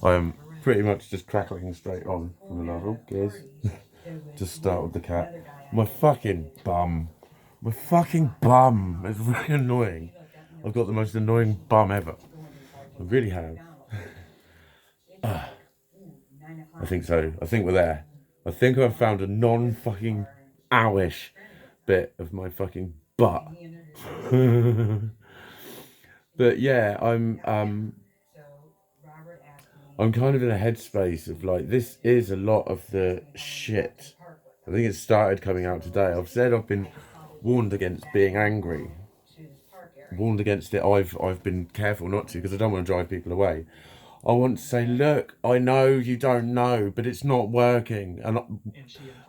I am pretty much just crackling straight on from the novel. Gears. Just start with the cat. My fucking bum. My fucking bum. It's really annoying. I've got the most annoying bum ever. I really have. I think so. I think we're there. I think I've found a non-fucking owish bit of my fucking butt. But yeah, I'm kind of in a headspace of like, this is a lot of the shit. I think it started coming out today. I've said I've been warned against being angry. Warned against it. I've been careful not to because I don't want to drive people away. I want to say, look, I know you don't know, but it's not working. And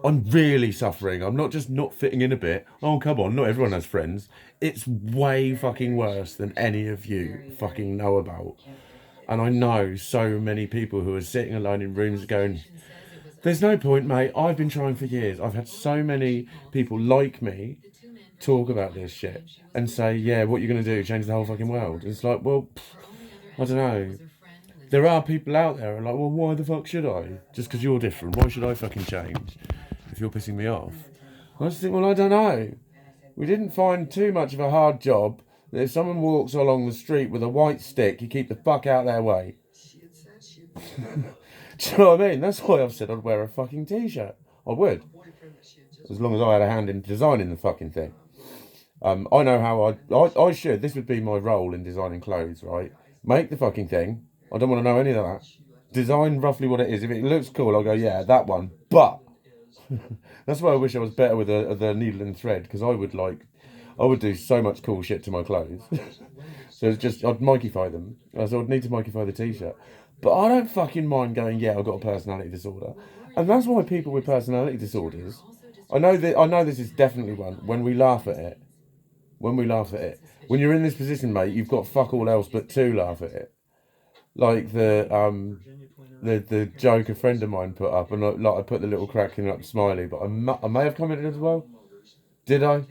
I'm really suffering. I'm not just not fitting in a bit. Oh, come on, not everyone has friends. It's way fucking worse than any of you fucking know about. And I know so many people who are sitting alone in rooms going, there's no point, mate. I've been trying for years. I've had so many people like me talk about this shit and say, yeah, what are you going to do? Change the whole fucking world? It's like, well, I don't know. There are people out there who are like, well, why the fuck should I? Just because you're different. Why should I fucking change if you're pissing me off? I just think, well, I don't know. We didn't find too much of a hard job that if someone walks along the street with a white stick, you keep the fuck out of their way. Do you know what I mean? That's why I've said I'd wear a fucking t-shirt. I would. As long as I had a hand in designing the fucking thing. I know how I should. This would be my role in designing clothes, right? Make the fucking thing. I don't want to know any of that. Design roughly what it is. If it looks cool, I'll go, yeah, that one. But that's why I wish I was better with the needle and thread, because I would do so much cool shit to my clothes. So it's just, I'd Mikeyfy them. So I'd need to Mikeyfy the t-shirt. But I don't fucking mind going, yeah, I've got a personality disorder. And that's why people with personality disorders, I know this is definitely one, when we laugh at it. When you're in this position, mate, you've got fuck all else but to laugh at it. Like the joke a friend of mine put up, and I put the little cracking up smiley, but I may have commented as well. Did I?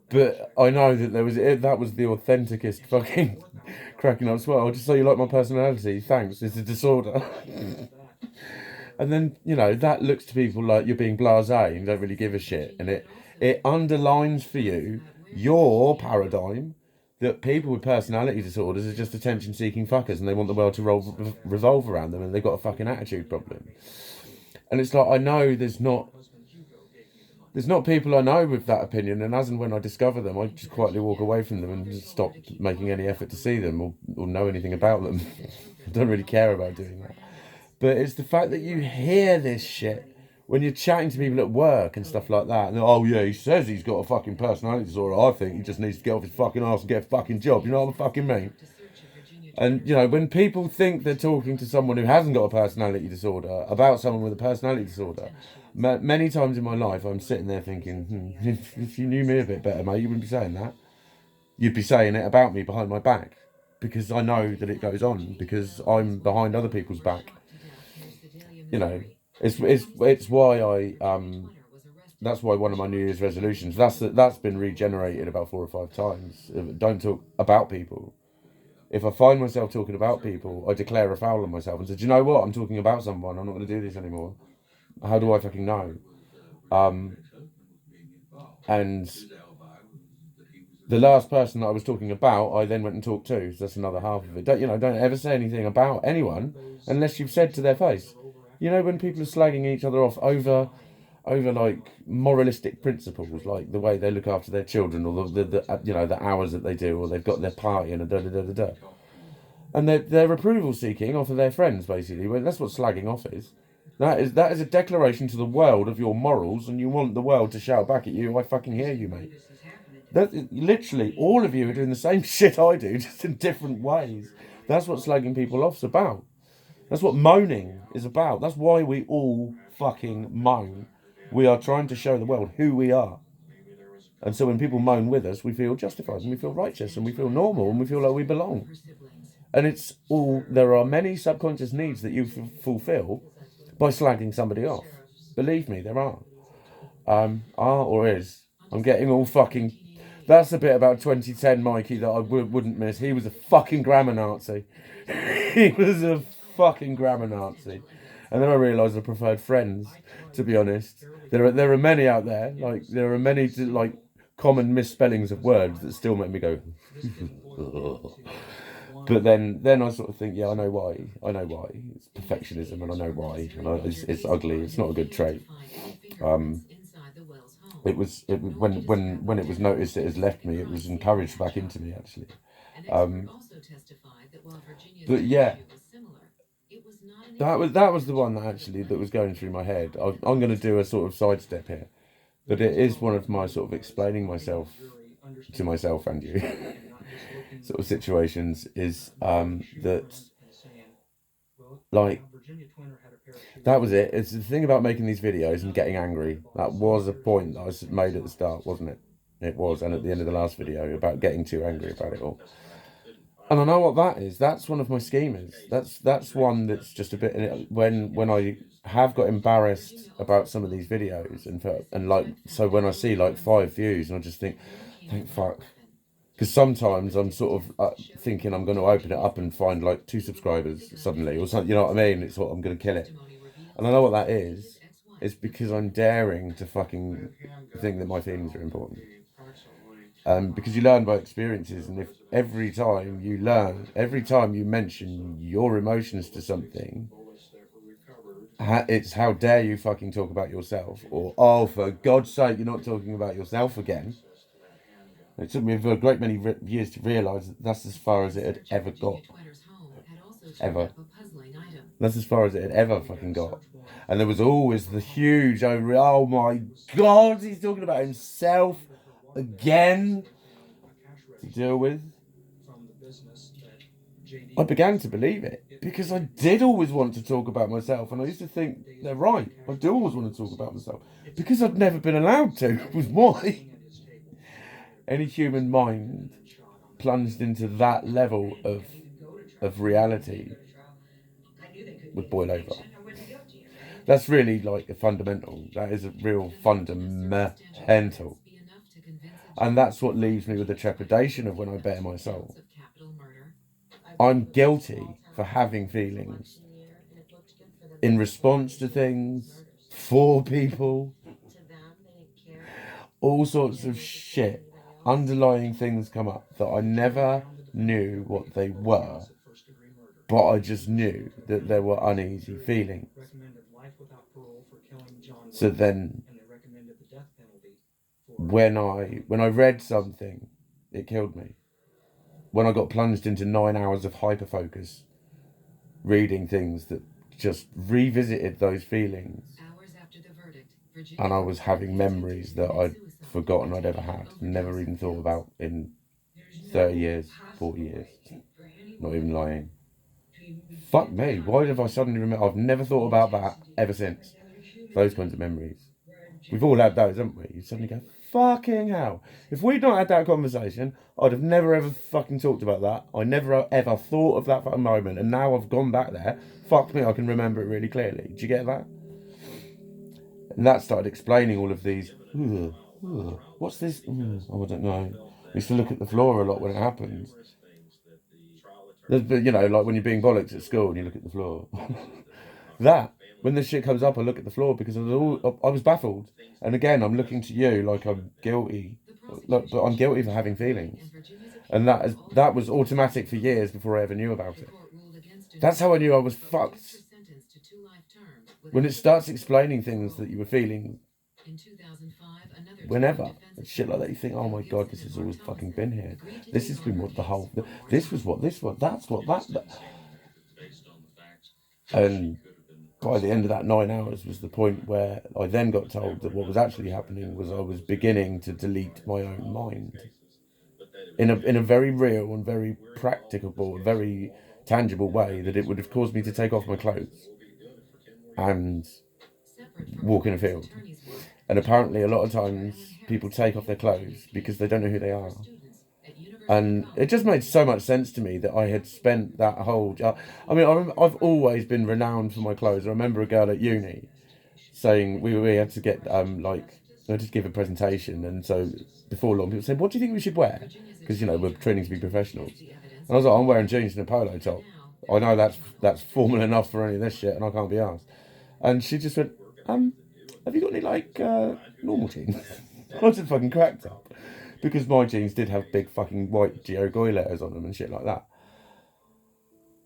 But I know that that was the authenticest fucking cracking up smile. Just so you like my personality, thanks. It's a disorder. And then, that looks to people like you're being blasé and you don't really give a shit. And it underlines for you your paradigm that people with personality disorders are just attention-seeking fuckers and they want the world to revolve around them and they've got a fucking attitude problem. And it's like, I know there's not people I know with that opinion, and as and when I discover them, I just quietly walk away from them and just stop making any effort to see them or know anything about them. I don't really care about doing that. But it's the fact that you hear this shit when you're chatting to people at work and stuff like that. And oh yeah, he says he's got a fucking personality disorder. I think he just needs to get off his fucking arse and get a fucking job. You know what I fucking mean? And, when people think they're talking to someone who hasn't got a personality disorder about someone with a personality disorder, many times in my life I'm sitting there thinking, if you knew me a bit better, mate, you wouldn't be saying that. You'd be saying it about me behind my back. Because I know that it goes on. Because I'm behind other people's back. It's why that's why one of my New Year's resolutions, that's been regenerated about 4 or 5 times. Don't talk about people. If I find myself talking about people, I declare a foul on myself and say, do you know what? I'm talking about someone. I'm not going to do this anymore. How do I fucking know? And the last person that I was talking about, I then went and talked to. So that's another half of it. Don't ever say anything about anyone unless you've said to their face. When people are slagging each other off over like moralistic principles, like the way they look after their children, or the hours that they do, or they've got their party and and they're approval seeking off of their friends, basically. Well, that's what slagging off is. That is a declaration to the world of your morals, and you want the world to shout back at you. I fucking hear you, mate. Literally, all of you are doing the same shit I do, just in different ways. That's what slagging people off's about. That's what moaning is about. That's why we all fucking moan. We are trying to show the world who we are. And so when people moan with us, we feel justified and we feel righteous and we feel normal and we feel like we belong. And there are many subconscious needs that you fulfill by slagging somebody off. Believe me, there are. Are or is. I'm getting all fucking... That's the bit about 2010 Mikey that I wouldn't miss. He was a fucking grammar Nazi. He was a fucking grammar Nazi. And then I realised I preferred Friends, to be honest. There are many out there, like, there are many, like, common misspellings of words that still make me go, but then I sort of think, yeah, I know why. It's perfectionism, and I know why. And it's ugly. It's not a good trait. When it was noticed it has left me, it was encouraged back into me, actually. But yeah, that was the one that was going through my head. I'm going to do a sort of sidestep here, but it is one of my sort of explaining myself to myself and you sort of situations, is that, like, that was it. It's the thing about making these videos and getting angry. That was a point that I made at the start, wasn't it? It was, and at the end of the last video, about getting too angry about it all. And I know what that is. That's one of my schemers. That's one that's just a bit. When I have got embarrassed about some of these videos, and like, so when I see like 5 views, and I just think, thank fuck. Because sometimes I'm sort of thinking I'm going to open it up and find like 2 subscribers suddenly, or something. You know what I mean? It's what I'm going to kill it. And I know what that is. It's because I'm daring to fucking think that my feelings are important. Because you learn by experiences, and if every time you mention your emotions to something, it's how dare you fucking talk about yourself, or oh, for God's sake, you're not talking about yourself again. It took me a great many years to realise that that's as far as it had ever got. Ever. That's as far as it had ever fucking got. And there was always the huge, oh my God, he's talking about himself again to deal with. I began to believe it, because I did always want to talk about myself, and I used to think, they're right, I do always want to talk about myself, because I'd never been allowed to, was why. Any human mind plunged into that level of reality would boil over. That's really like a fundamental. That is a real fundamental. And that's what leaves me with the trepidation of when I bare my soul. I'm guilty for having feelings in response to things, for people, all sorts of shit. Underlying things come up that I never knew what they were, but I just knew that there were uneasy feelings. So then, when I read something, it killed me. When I got plunged into 9 hours of hyperfocus, reading things that just revisited those feelings, and I was having memories that I'd forgotten I'd ever had, never even thought about in 30 years, 40 years, not even lying. Fuck me, why have I suddenly remember? I've never thought about that ever since. Those kinds of memories. We've all had those, haven't we? You suddenly go, fucking hell. If we'd not had that conversation, I'd have never ever fucking talked about that. I never ever thought of that for a moment, and now I've gone back there. Fuck me, I can remember it really clearly. Do you get that? And that started explaining all of these. What's this? Oh, I don't know. I used to look at the floor a lot when it happens. You know, like when you're being bollocks at school and you look at the floor. That, when this shit comes up, I look at the floor because I was baffled. And again, I'm looking to you like I'm guilty. But I'm guilty for having feelings. And that was automatic for years before I ever knew about it. That's how I knew I was fucked. When it starts explaining things that you were feeling whenever, and shit like that, you think, oh my God, this has always fucking been here. This has been what the whole, this was what this was, that's what that. And by the end of that 9 hours was the point where I then got told that what was actually happening was I was beginning to delete my own mind in a very real and very practicable, very tangible way, that it would have caused me to take off my clothes and walk in a field. And apparently a lot of times people take off their clothes because they don't know who they are. And it just made so much sense to me that I had spent that whole... I've always been renowned for my clothes. I remember a girl at uni saying we had to get, I had to give a presentation. And so before long, people said, what do you think we should wear? Because, you know, we're training to be professionals. And I was like, I'm wearing jeans and a polo top. I know that's formal enough for any of this shit, and I can't be asked. And she just went, have you got any like normal jeans? I just fucking cracked up because my jeans did have big fucking white Geogoi letters on them and shit like that.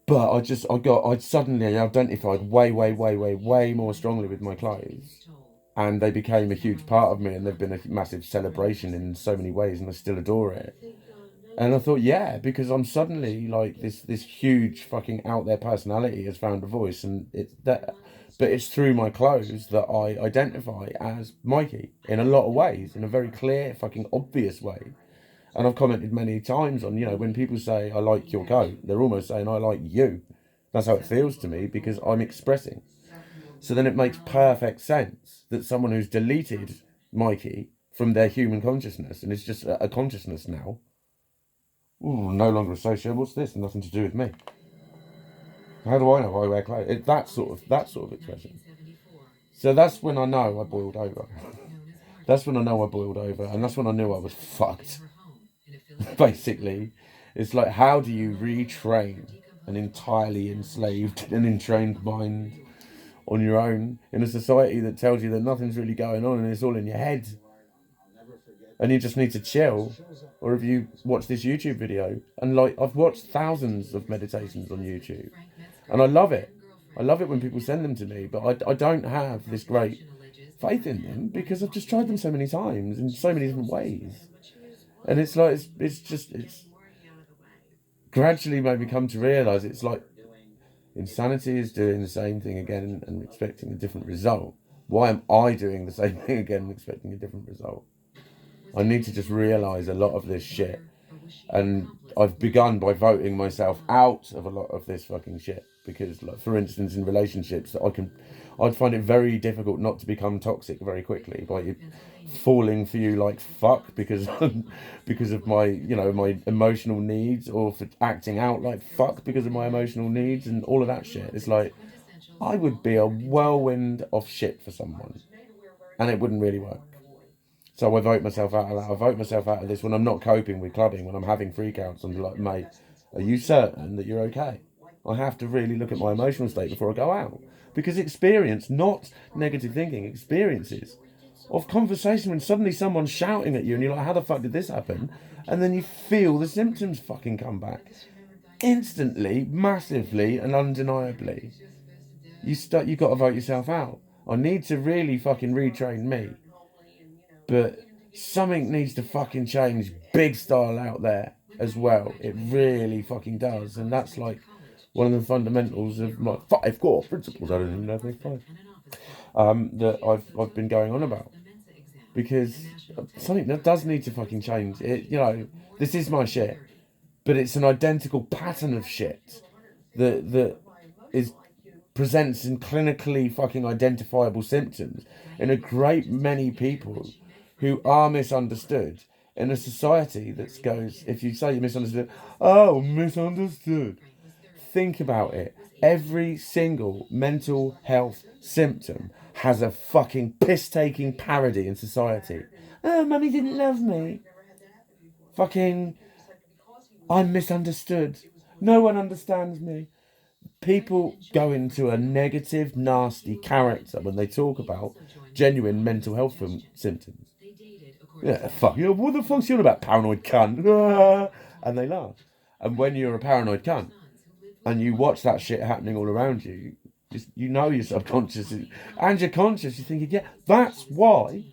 But I suddenly identified way more strongly with my clothes, and they became a huge part of me, and they've been a massive celebration in so many ways, and I still adore it. And I thought, yeah, because I'm suddenly like this huge fucking out there personality has found a voice, and but it's through my clothes that I identify as Mikey in a lot of ways, in a very clear, fucking obvious way. And I've commented many times on, when people say I like your coat, they're almost saying I like you. That's how it feels to me because I'm expressing. So then it makes perfect sense that someone who's deleted Mikey from their human consciousness and is just a consciousness now. Ooh, no longer associated. What's this? Nothing to do with me. How do I know I wear clothes? That sort of expression. So that's when I know I boiled over. That's when I know I boiled over, and that's when I knew I was fucked. Basically, it's like, how do you retrain an entirely enslaved and entrained mind on your own in a society that tells you that nothing's really going on and it's all in your head, and you just need to chill? Or if you watch this YouTube video, and like I've watched thousands of meditations on YouTube, and I love it. I love it when people send them to me, but I don't have this great faith in them because I've just tried them so many times in so many different ways. And it's like, it's gradually made me come to realise it's like insanity is doing the same thing again and expecting a different result. Why am I doing the same thing again and expecting a different result? I need to just realise a lot of this shit. And I've begun by voting myself out of a lot of this fucking shit. Because, like, for instance, in relationships, I'd find it very difficult not to become toxic very quickly by falling for you like fuck because of my my emotional needs, or for acting out like fuck because of my emotional needs and all of that shit. It's like I would be a whirlwind of shit for someone, and it wouldn't really work. So I vote myself out of that. I vote myself out of this when I'm not coping with clubbing, when I'm having freakouts. I'm like, mate, are you certain that you're okay? I have to really look at my emotional state before I go out. Because experience, not negative thinking, experiences of conversation when suddenly someone's shouting at you and you're like, how the fuck did this happen? And then you feel the symptoms fucking come back. Instantly, massively, and undeniably. You've got to vote yourself out. I need to really fucking retrain me. But something needs to fucking change big style out there as well. It really fucking does. And that's like one of the fundamentals of my 5 core principles. I don't even know if they're 5. That I've been going on about. Because something that does need to fucking change. This is my shit. But it's an identical pattern of shit that is presents in clinically fucking identifiable symptoms in a great many people who are misunderstood in a society that goes, if you say you're misunderstood, oh, misunderstood. Think about it. Every single mental health symptom has a fucking piss-taking parody in society. Oh, mummy didn't love me. Fucking, I'm misunderstood. No one understands me. People go into a negative, nasty character when they talk about genuine mental health symptoms. Yeah, fuck. What the fuck's you on about, paranoid cunt? And they laugh. And when you're a paranoid cunt and you watch that shit happening all around you, your subconscious and your conscious, you're thinking, yeah, that's why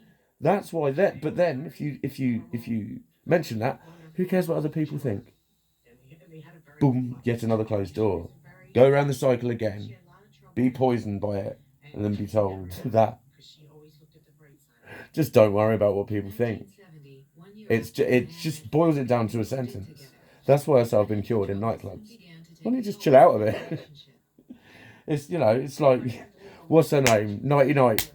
that. But then if you mention that, who cares what other people think? Boom, yet another closed door. Go around the cycle again, be poisoned by it, and then be told that. Just don't worry about what people think. It just boils it down to a sentence. That's why I've been cured in nightclubs. Why don't you just chill out a bit? It's like, what's her name? Nighty Night.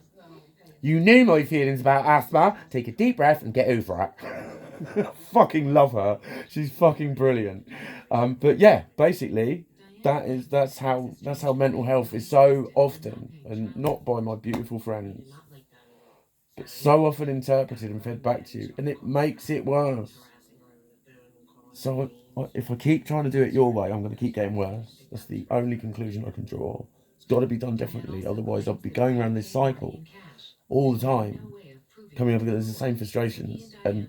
You knew my feelings about asthma. Take a deep breath and get over it. Fucking love her. She's fucking brilliant. But yeah, basically, that's how mental health is so often, and not by my beautiful friends, but so often interpreted and fed back to you, and it makes it worse. So if I keep trying to do it your way, I'm going to keep getting worse. That's the only conclusion I can draw. It's got to be done differently. Otherwise, I'll be going around this cycle all the time, coming up against the same frustrations, and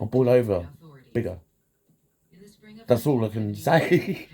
I'll boil over bigger. That's all I can say.